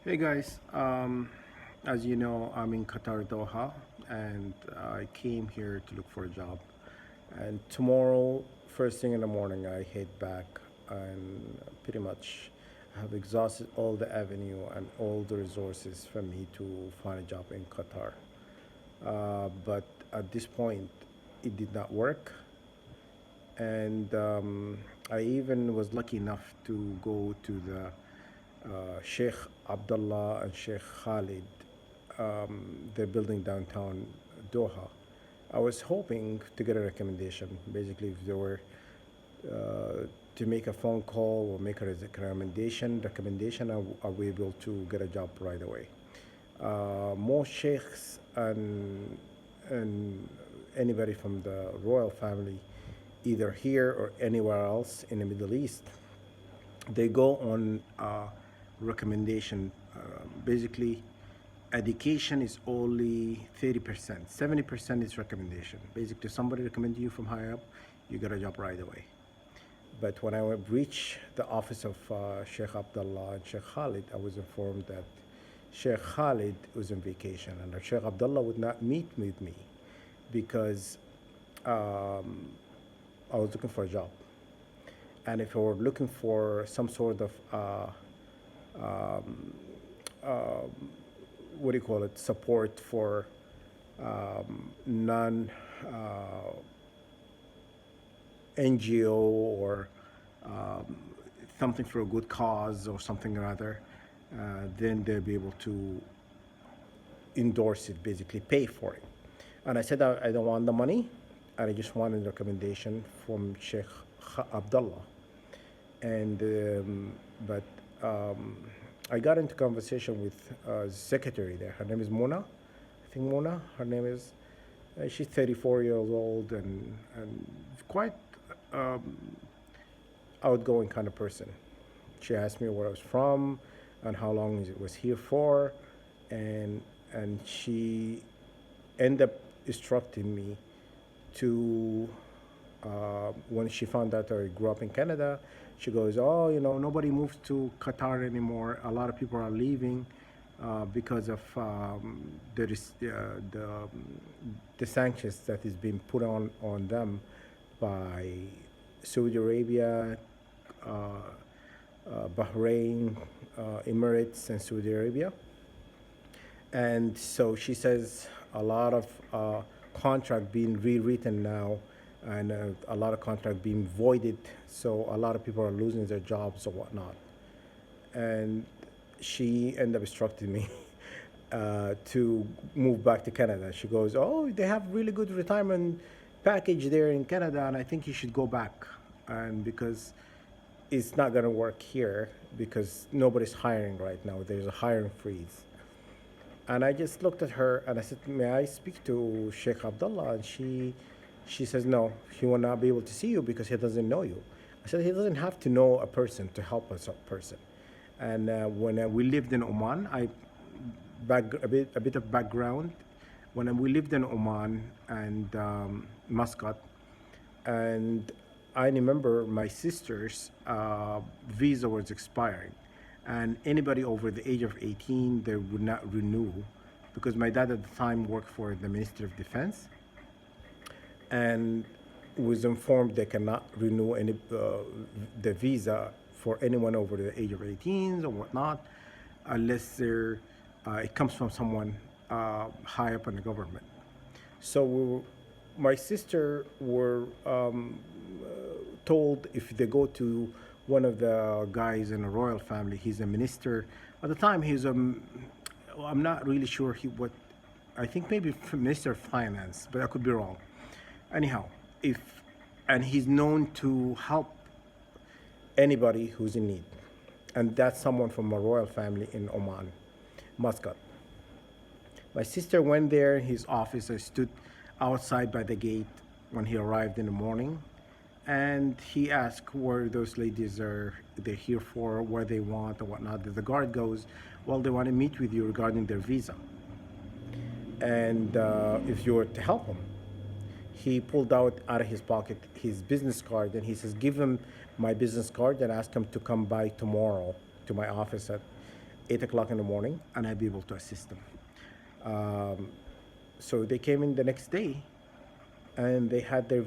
Hey guys, as you know, I'm in Qatar, Doha, and I came here to look for a job. And tomorrow, first thing in the morning, I head back and pretty much have exhausted all the avenue and all the resources for me to find a job in Qatar. But at this point, it did not work. And I even was lucky enough to go to the Sheikh Abdullah and Sheikh Khalid. They're building downtown Doha. I was hoping to get a recommendation. Basically, if there were to make a phone call or make a recommendation, I'll be able to get a job right away. Most sheikhs and anybody from the royal family, either here or anywhere else in the Middle East, they go on recommendation. Basically, education is only 30%. 70% is recommendation. Basically, somebody recommend you from higher up, you get a job right away. But when I reached the office of Sheikh Abdullah and Sheikh Khalid, I was informed that Sheikh Khalid was on vacation and Sheikh Abdullah would not meet with me because um, I was looking for a job. And if I were looking for some sort of um, what do you call it, support for non NGO or um, something for a good cause or something or other, then they'll be able to endorse it, basically pay for it. And I said I don't want the money, and I just wanted a recommendation from Sheikh Abdullah. And but um, I got into conversation with the secretary there. Her name is Mona. I think Mona. Her name is. She's 34 years old and quite um, outgoing kind of person. She asked me where I was from and how long it was here for, and she ended up instructing me to when she found out I grew up in Canada, she goes, "Oh, nobody moves to Qatar anymore. A lot of people are leaving because of the sanctions that is being put on them by Saudi Arabia, Bahrain, Emirates, and Saudi Arabia." And so she says a lot of contract being rewritten now, and a lot of contract being voided. So a lot of people are losing their jobs or whatnot. And she ended up instructing me to move back to Canada. She goes, "Oh, they have really good retirement package there in Canada, and I think you should go back." And because it's not gonna work here because nobody's hiring right now. There's a hiring freeze. And I just looked at her and I said, "May I speak to Sheikh Abdullah?" And she says, "No, he will not be able to see you because he doesn't know you." I said, "He doesn't have to know a person to help us a person." And when we lived in Oman, a bit of background. When we lived in Oman and Muscat, and I remember my sister's visa was expiring, and anybody over the age of 18 they would not renew because my dad at the time worked for the Ministry of Defense and was informed they cannot renew the visa for anyone over the age of 18 or whatnot unless it comes from someone high up in the government. So my sister were told if they go to one of the guys in the royal family, he's a minister. At the time, I'm not really sure I think maybe Minister of Finance, but I could be wrong. Anyhow, and he's known to help anybody who's in need. And that's someone from a royal family in Oman, Muscat. My sister went there in his office. I stood outside by the gate when he arrived in the morning. And he asked where those ladies they're here for, what they want, or whatnot. The guard goes, "Well, they want to meet with you regarding their visa. And if you were to help them." He pulled out of his pocket his business card and he says, "Give him my business card and ask him to come by tomorrow to my office 8 o'clock in the morning, and I'd be able to assist them. Um, so they came in the next day, and they had their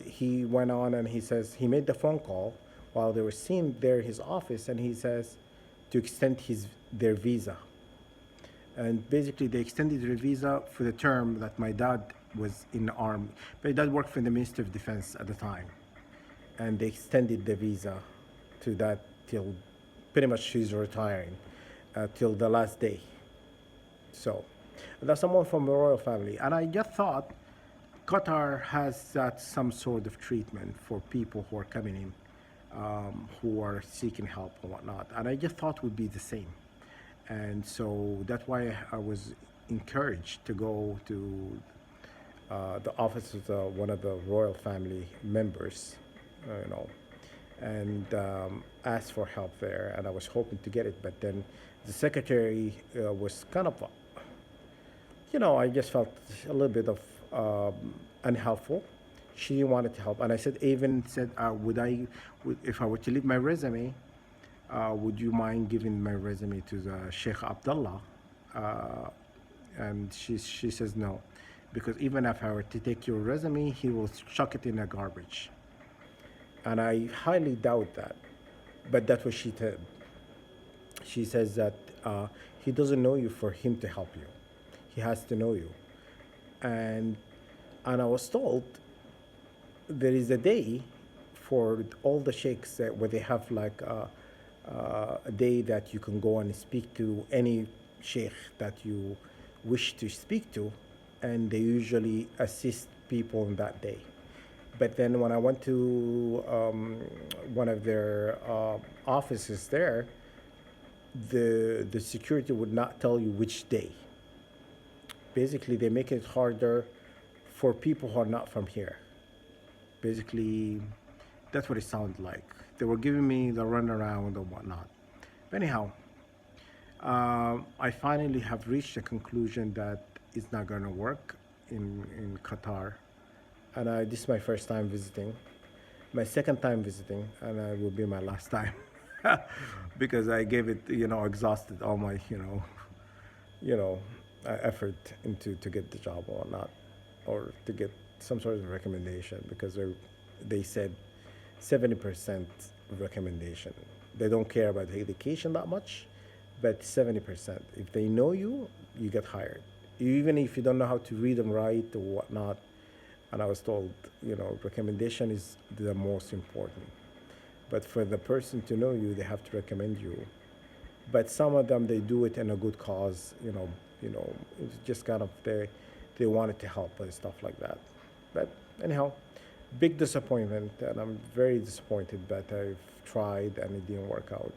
he went on and he says he made the phone call while they were sitting there in his office, and he says to extend their visa. And basically they extended their visa for the term that my dad was in the army. My dad worked for the Ministry of Defense at the time, and they extended the visa to that till pretty much she's retiring, till the last day. So that's someone from the royal family, and I just thought Qatar has that some sort of treatment for people who are coming in, who are seeking help and whatnot, and I just thought would be the same. And so that's why I was encouraged to go to the office of one of the royal family members, you know, and ask for help there. And I was hoping to get it, but then the secretary was kind of, I just felt a little bit of unhelpful. She didn't want to help, and I even said, if I were to leave my resume, would you mind giving my resume to the Sheikh Abdullah? And she says no, because even if I were to take your resume, he will chuck it in the garbage. And I highly doubt that. But that's what she said. She says that he doesn't know you for him to help you. He has to know you. And I was told there is a day for all the sheikhs where they have like a day that you can go and speak to any sheikh that you wish to speak to, and they usually assist people on that day. But then when I went to one of their offices there, the security would not tell you which day. Basically, they make it harder for people who are not from here. Basically, that's what it sounded like. They were giving me the runaround and whatnot. But anyhow, I finally have reached a conclusion that it's not going to work in Qatar. And this is my first time visiting, my second time visiting, and it will be my last time because I gave it, exhausted all my, effort into to get the job or not, or to get some sort of recommendation, because they said 70% recommendation. They don't care about the education that much, but 70%. If they know you, you get hired. Even if you don't know how to read and write or whatnot. And I was told, recommendation is the most important. But for the person to know you, they have to recommend you. But some of them, they do it in a good cause, it's just kind of they wanted to help and stuff like that. But anyhow, big disappointment, and I'm very disappointed, but I've tried and it didn't work out.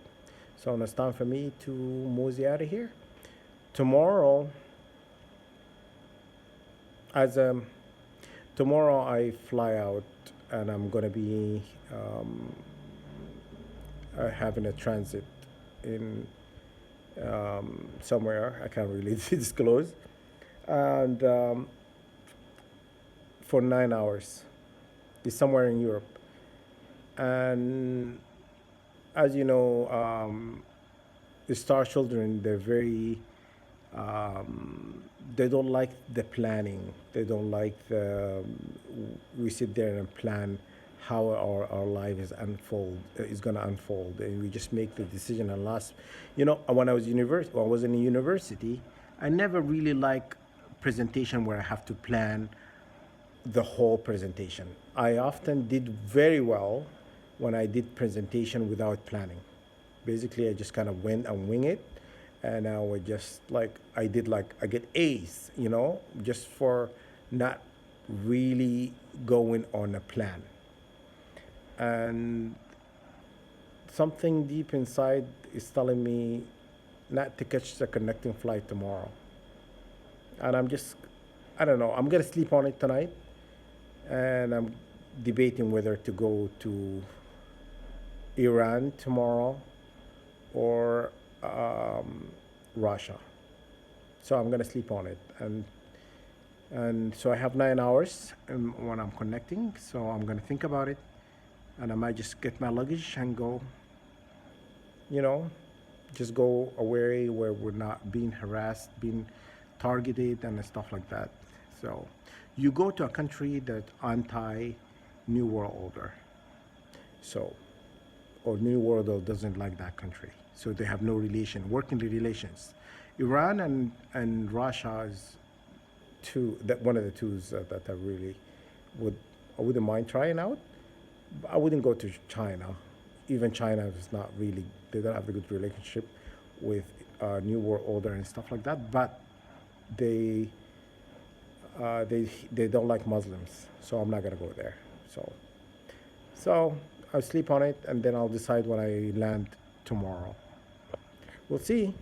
So now it's time for me to mosey out of here. Tomorrow, as tomorrow I fly out, and I'm gonna be having a transit in somewhere I can't really disclose, and for 9 hours. It's somewhere in Europe. And as you know, the star children, they're very, they don't like the planning. They don't like we sit there and plan how our life is going to unfold. And we just make the decision. And when I was in university, I never really liked presentation where I have to plan the whole presentation. I often did very well when I did presentation without planning. Basically, I just kind of went and wing it, and I would just I get A's, just for not really going on a plan. And something deep inside is telling me not to catch the connecting flight tomorrow. And I don't know, I'm gonna sleep on it tonight, and I'm debating whether to go to Iran tomorrow or Russia. So I'm gonna sleep on it, and so I have 9 hours when I'm connecting. So I'm gonna think about it, and I might just get my luggage and go, just go away not being harassed, being targeted, and stuff like that. So, you go to a country that anti New World Order. So, or New World Order doesn't like that country. So they have no relation, working relations. Iran and Russia is two that one of the twos that I really would I wouldn't mind trying out. I wouldn't go to China. Even China is not really, they don't have a good relationship with New World Order and stuff like that. But they they don't like Muslims, so I'm not gonna go there. So I'll sleep on it and then I'll decide when I land tomorrow. We'll see.